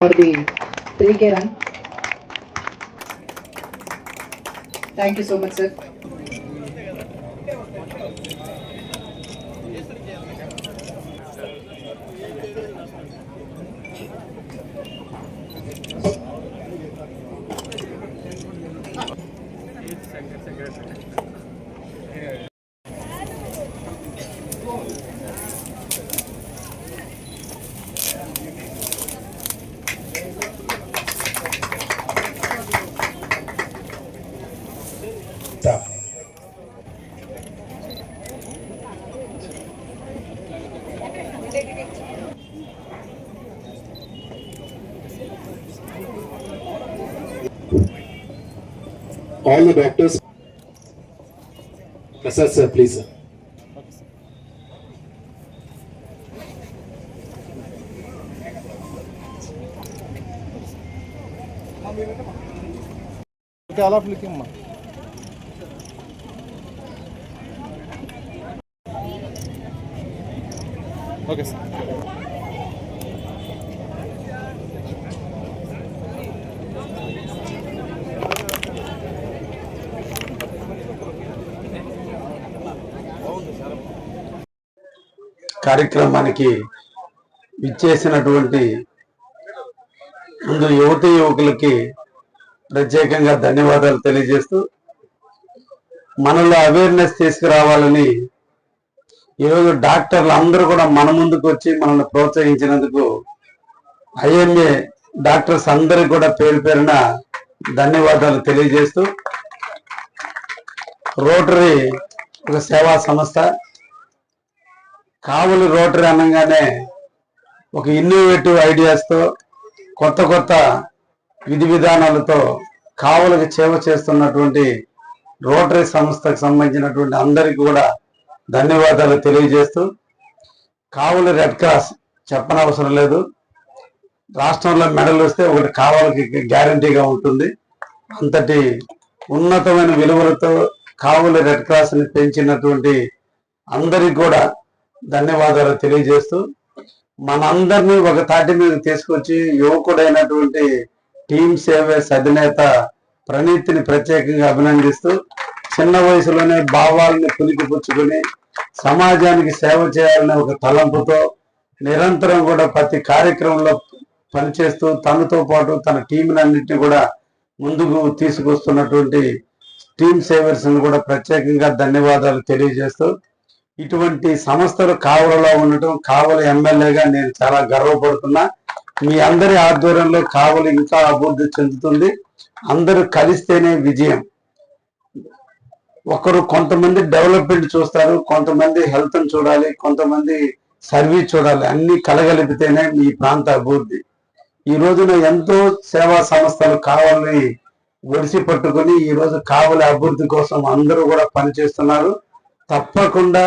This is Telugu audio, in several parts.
for the 3K run. Thank you so much, sir. All the doctors, sir, please, sir. Okay, all of looking, ma. Okay, sir. కార్యక్రమానికి విచ్చేసినటువంటి ముందు యువతి యువకులకి ప్రత్యేకంగా ధన్యవాదాలు తెలియజేస్తూ మనలో అవేర్నెస్ తీసుకురావాలని ఈరోజు డాక్టర్లు అందరూ కూడా మన ముందుకు వచ్చి మనల్ని ప్రోత్సహించినందుకు ఐఎంఏ డాక్టర్స్ అందరికి కూడా పేరు పేరున ధన్యవాదాలు తెలియజేస్తూ రోటరీ ఒక సేవా సంస్థ. కావలి రోటరీ అనగానే ఒక ఇన్నోవేటివ్ ఐడియాస్తో కొత్త కొత్త విధి విధానాలతో కావలికి సేవ చేస్తున్నటువంటి రోటరీ సంస్థకు సంబంధించినటువంటి అందరికీ కూడా ధన్యవాదాలు తెలియజేస్తూ కావలి రెడ్ క్రాస్ చెప్పనవసరం లేదు. రాష్ట్రంలో మెడల్ వస్తే ఒకటి కావలికి గ్యారంటీగా ఉంటుంది. అంతటి ఉన్నతమైన విలువలతో కావలి రెడ్ క్రాస్ని పెంచినటువంటి అందరికి కూడా ధన్యవాదాలు తెలియజేస్తూ మనందరినీ ఒక తాటి మీద తీసుకొచ్చి యువకుడైనటువంటి టీమ్ సేవేస్ అధినేత ప్రణీత్ని ప్రత్యేకంగా అభినందిస్తూ చిన్న వయసులోనే భావాలని పుణికిపుచ్చుకొని సమాజానికి సేవ చేయాలనే ఒక తలంపుతో నిరంతరం కూడా ప్రతి కార్యక్రమంలో పనిచేస్తూ తనతో పాటు తన టీంలన్నింటినీ కూడా ముందుకు తీసుకొస్తున్నటువంటి టీమ్ సేవర్స్ కూడా ప్రత్యేకంగా ధన్యవాదాలు తెలియజేస్తూ ఇటువంటి సంస్థలు కావలిలో ఉండటం కావలి ఎమ్మెల్యేగా నేను చాలా గర్వపడుతున్నా. మీ అందరి ఆధ్వర్యంలో కావలి ఇంకా అభివృద్ధి చెందుతుంది. అందరూ కలిస్తేనే విజయం. కొంతమంది డెవలప్మెంట్ చూస్తారు, కొంతమంది హెల్త్ చూడాలి, కొంతమంది సర్వీస్ చూడాలి. అన్ని కలగలిపితేనే మీ ప్రాంత అభివృద్ధి. ఈ రోజున ఎంతో సేవా సంస్థలు కావాలని ఒడిసి పట్టుకుని ఈ రోజు కావలి అభివృద్ధి కోసం అందరూ కూడా పనిచేస్తున్నారు. తప్పకుండా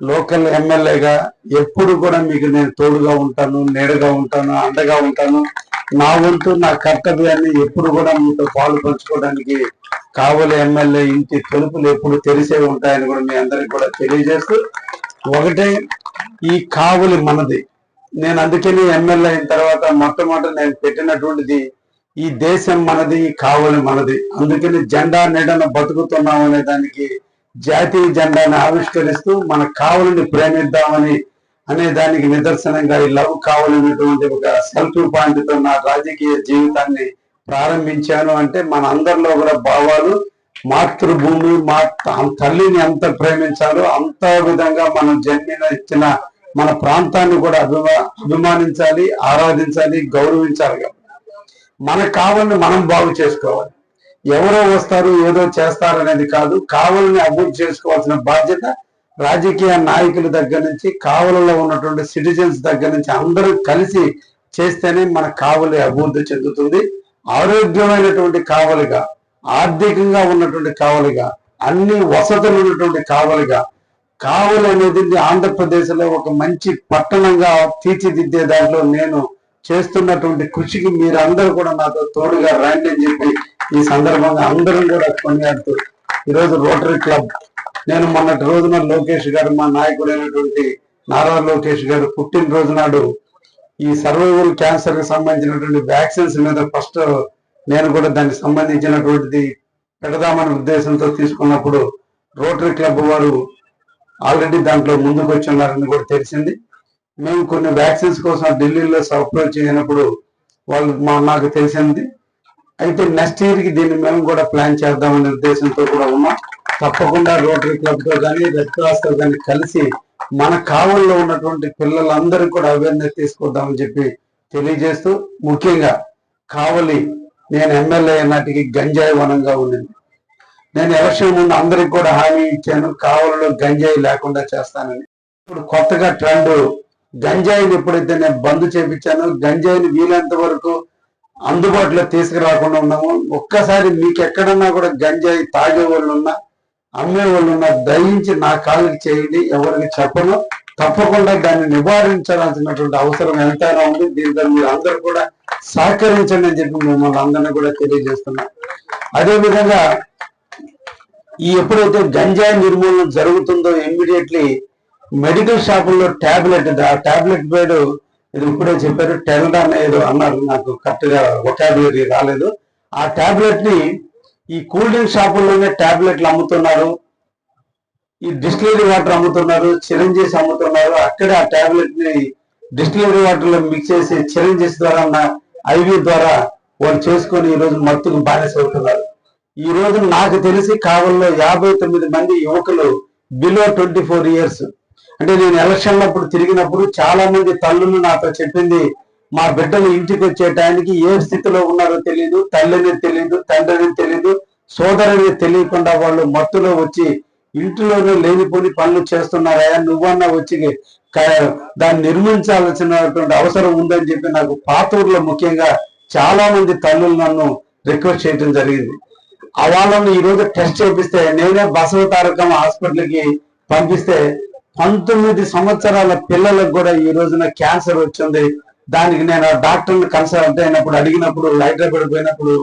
లోకల్ ఎమ్మెల్యేగా ఎప్పుడు కూడా మీకు నేను తోడుగా ఉంటాను, నీడగా ఉంటాను, అండగా ఉంటాను. నా వంతు నా కర్తవ్యాన్ని ఎప్పుడు కూడా మీతో పాలు పంచుకోవడానికి కావలి ఎమ్మెల్యే ఇంటి తలుపులు ఎప్పుడు తెరిసే ఉంటాయని కూడా మీ అందరికి కూడా తెలియజేస్తూ ఒకటే, ఈ కావలి మనది. నేను అందుకని ఎమ్మెల్యే అయిన తర్వాత మొట్టమొదటి నేను పెట్టినటువంటిది ఈ దేశం మనది, ఈ కావలి మనది. అందుకని జెండా నీడన బతుకుతున్నాం అనే దానికి జాతీయ జెండాను ఆవిష్కరిస్తూ మన కావలిని ప్రేమిద్దామని అనే దానికి నిదర్శనంగా ఈ లవ్ కావలినటువంటి ఒక సెల్ఫీ పాయింట్ తో నా రాజకీయ జీవితాన్ని ప్రారంభించాను. అంటే మన అందరిలో కూడా భావాలు మాతృభూమి మా తల్లిని ఎంత ప్రేమించాలో అంత విధంగా మనం ఇచ్చిన మన ప్రాంతాన్ని కూడా అభిమానించాలి, ఆరాధించాలి, గౌరవించాలి. మన కావలిని మనం బాగు చేసుకోవాలి. ఎవరో వస్తారు ఏదో చేస్తారు అనేది కాదు. కావలిని అభివృద్ధి చేసుకోవాల్సిన బాధ్యత రాజకీయ నాయకుల దగ్గర నుంచి కావలిలో ఉన్నటువంటి సిటిజన్స్ దగ్గర నుంచి అందరూ కలిసి చేస్తేనే మన కావలి అభివృద్ధి చెందుతుంది. ఆరోగ్యమైనటువంటి కావలిగా, ఆర్థికంగా ఉన్నటువంటి కావలిగా, అన్ని వసతులు ఉన్నటువంటి కావలిగా, కావలి అనేది ఆంధ్రప్రదేశ్ లో ఒక మంచి పట్టణంగా తీర్చిదిద్దే దాంట్లో నేను చేస్తున్నటువంటి కృషికి మీరందరూ కూడా నాతో తోడుగా రండి అని చెప్పి ఈ సందర్భంగా అందరం కూడా కొనియాడుతూ ఈరోజు రోటరీ క్లబ్ నేను మొన్నటి రోజున లోకేష్ గారు మా నాయకుడైనటువంటి నారా లోకేష్ గారు పుట్టినరోజు నాడు ఈ సర్వైవల్ క్యాన్సర్ కి సంబంధించినటువంటి వ్యాక్సిన్స్ మీద ఫస్ట్ నేను కూడా దానికి సంబంధించినటువంటిది పెడదామనే ఉద్దేశంతో తీసుకున్నప్పుడు రోటరీ క్లబ్ వారు ఆల్రెడీ దాంట్లో ముందుకు వచ్చి ఉన్నారని కూడా తెలిసింది. మేము కొన్ని వ్యాక్సిన్స్ కోసం ఢిల్లీలో అప్రోచ్ చేయనప్పుడు వాళ్ళు నాకు తెలిసింది. అయితే నెక్స్ట్ ఇయర్కి దీన్ని మేము కూడా ప్లాన్ చేద్దామనే ఉద్దేశంతో కూడా ఉన్నాం. తప్పకుండా రోటరీ క్లబ్ తో కానీ రెడ్ క్రాస్ తో కానీ కలిసి మన కావల్లో ఉన్నటువంటి పిల్లలందరికీ కూడా అవేర్నెస్ తీసుకొద్దామని చెప్పి తెలియజేస్తూ, ముఖ్యంగా కావలి నేను ఎమ్మెల్యే నాటికి గంజాయి వనంగా ఉండింది. నేను ఎలక్షన్ ముందు అందరికి కూడా హామీ ఇచ్చాను, కావలిలో గంజాయి లేకుండా చేస్తానని. ఇప్పుడు కొత్తగా ట్రెండ్ గంజాయిని ఎప్పుడైతే నేను బంద్ చేపించానో, గంజాయిని వీలైనంత వరకు అందుబాటులో తీసుకురాకుండా ఉన్నాము. ఒక్కసారి మీకు ఎక్కడన్నా కూడా గంజాయి తాగే వాళ్ళు ఉన్నా, అమ్మే వాళ్ళు ఉన్నా, దయించి నా కాళ్ళకి చేయండి, ఎవరికి చెప్పను. తప్పకుండా దాన్ని నివారించాల్సినటువంటి అవసరం ఎంతైనా ఉంది. దీంతో మీరు అందరూ కూడా సహకరించండి అని చెప్పి మిమ్మల్ని అందరినీ కూడా తెలియజేస్తున్నా. అదేవిధంగా ఎప్పుడైతే గంజాయి నిర్మూలన జరుగుతుందో ఇమ్మీడియట్లీ మెడికల్ షాపుల్లో టాబ్లెట్, ఆ టాబ్లెట్ పేరు ఇది ఇప్పుడే చెప్పారు, టెల్డాన్ ఏదో అన్నారు, నాకు కరెక్ట్ గా వొకాబులరీ రాలేదు. ఆ టాబ్లెట్ ని ఈ కూల్ డ్రింక్ షాపుల్లోనే టాబ్లెట్లు అమ్ముతున్నారు, ఈ డిస్టిలరీ వాటర్ అమ్ముతున్నారు, చిరంజీస్ అమ్ముతున్నారు. అక్కడే ఆ టాబ్లెట్ ని డిస్టిలరీ వాటర్ లో మిక్స్ చేసి చిరంజీస్ ద్వారా ఐవి ద్వారా వాళ్ళు చేసుకొని ఈ రోజు మత్తుకు బానిస అవుతున్నారు. ఈ రోజు నాకు తెలిసి కావల్లో 59 మంది యువకులు బిలో 24 years. అంటే నేను ఎలక్షన్లప్పుడు తిరిగినప్పుడు చాలా మంది తల్లులు నాతో చెప్పింది, మా బిడ్డలు ఇంటికి వచ్చే టైంకి ఏ స్థితిలో ఉన్నారో తెలియదు, తల్లిని తెలియదు, తండ్రిని తెలియదు, సోదరుని తెలియకుండా వాళ్ళు మత్తులో వచ్చి ఇంటిలోనే లేనిపోని పనులు చేస్తున్నారా, నువ్వన్నా వచ్చి దాన్ని నిర్మించాల్సినటువంటి అవసరం ఉందని చెప్పి నాకు పాతూరులో ముఖ్యంగా చాలా మంది తల్లులు నన్ను రిక్వెస్ట్ చేయడం జరిగింది. ఆ వాళ్ళని ఈ రోజు టెస్ట్ చేపిస్తే, నేనే బసవ తారకం హాస్పిటల్కి పంపిస్తే 19 సంవత్సరాల పిల్లలకు కూడా ఈ రోజున క్యాన్సర్ వచ్చింది. దానికి నేను డాక్టర్ని కన్సల్ట్ అయినప్పుడు అడిగినప్పుడు, హైదరాబాద్ పోయినప్పుడు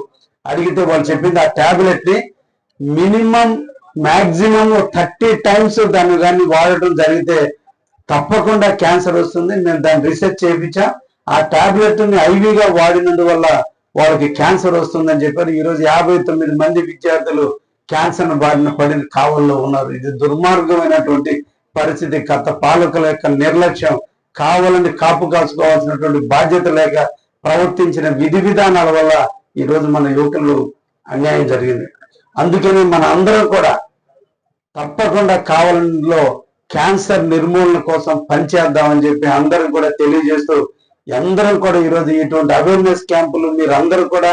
అడిగితే వాళ్ళు చెప్పింది, ఆ టాబ్లెట్ ని మాక్సిమం 30 times దాన్ని కానీ వాడటం జరిగితే తప్పకుండా క్యాన్సర్ వస్తుంది. నేను దాన్ని రీసెర్చ్ చేయించా. ఆ టాబ్లెట్ ని ఐవీగా వాడినందువల్ల వాళ్ళకి క్యాన్సర్ వస్తుందని చెప్పారు. ఈ రోజు 59 మంది విద్యార్థులు క్యాన్సర్ బారిన పడిన కావల్లో ఉన్నారు. ఇది దుర్మార్గమైనటువంటి పరిస్థితి. గత పాలకుల యొక్క నిర్లక్ష్యం, కావాలని కాపు కాసుకోవాల్సినటువంటి బాధ్యత లేక ప్రవర్తించిన విధి విధానాల వల్ల ఈ రోజు మన యువకులు అన్యాయం జరిగింది. అందుకని మన అందరం కూడా తప్పకుండా కావలిలో క్యాన్సర్ నిర్మూలన కోసం పనిచేద్దామని చెప్పి అందరం కూడా తెలియజేస్తూ, అందరం కూడా ఈరోజు ఇటువంటి అవేర్నెస్ క్యాంపులు మీరు అందరూ కూడా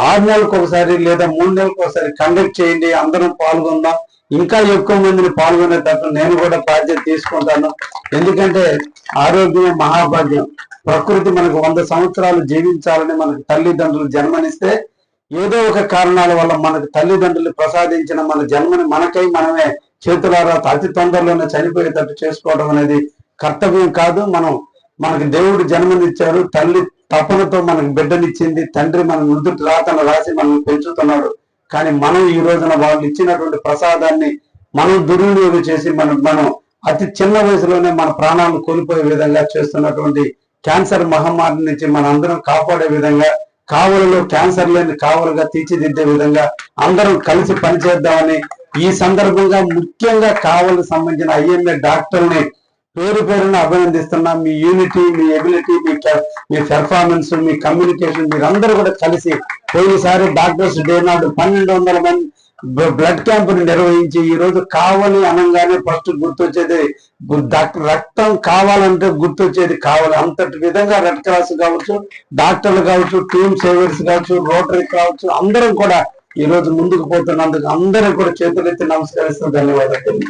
6 నెలలకు ఒకసారి లేదా 3 నెలలకు ఒకసారి కండక్ట్ చేయండి. అందరం పాల్గొందాం. ఇంకా ఎక్కువ మందిని పాల్గొనేటట్టు నేను కూడా బాధ్యత తీసుకుంటాను. ఎందుకంటే ఆరోగ్యం మహాభాగ్యం. ప్రకృతి మనకు 100 సంవత్సరాలు జీవించాలని మనకు తల్లిదండ్రులు జన్మనిస్తే, ఏదో ఒక కారణాల వల్ల మనకు తల్లిదండ్రులు ప్రసాదించిన మన జన్మని మనకై మనమే చేతులారా అతి తొందరలోనే చనిపోయేటట్టు చేసుకోవడం అనేది కర్తవ్యం కాదు. మనకి దేవుడు జన్మనిచ్చారు, తల్లి తపనతో మనకు బిడ్డనిచ్చింది, తండ్రి మన నుదుటి రాతను రాసి మనల్ని పెంచుతున్నాడు. కానీ మనం ఈ రోజున వాళ్ళు ఇచ్చినటువంటి ప్రసాదాన్ని మనం దుర్వినియోగం చేసి మనం అతి చిన్న వయసులోనే మన ప్రాణాలను కోల్పోయే విధంగా చేస్తున్నటువంటి క్యాన్సర్ మహమ్మారి నుంచి మన అందరం కాపాడే విధంగా, కావలిలో క్యాన్సర్ లేని కావలుగా తీర్చిదిద్దే విధంగా అందరం కలిసి పనిచేద్దామని ఈ సందర్భంగా ముఖ్యంగా కావలికి సంబంధించిన ఐఎంఏ డాక్టర్ని పేరు పేరున అభినందిస్తున్నా. మీ యూనిటీ, మీ ఎబిలిటీ, మీ పెర్ఫార్మెన్స్, మీ కమ్యూనికేషన్ మీరందరూ కూడా కలిసి పోయినసారి డాక్టర్స్ డే నాడు 1200 మంది బ్లడ్ క్యాంపుని నిర్వహించి ఈ రోజు కావలి అనగానే ఫస్ట్ గుర్తొచ్చేది డాక్టర్, రక్తం కావాలంటే గుర్తొచ్చేది కావాలి. అంతటి విధంగా రెడ్ క్రాస్ కావచ్చు, డాక్టర్లు కావచ్చు, టీమ్ సేవర్స్ కావచ్చు, రోటరీ కావచ్చు, అందరం కూడా ఈ రోజు ముందుకు పోతున్నందుకు అందరూ కూడా చేతులెత్తి నమస్కరిస్తూ ధన్యవాదాలు.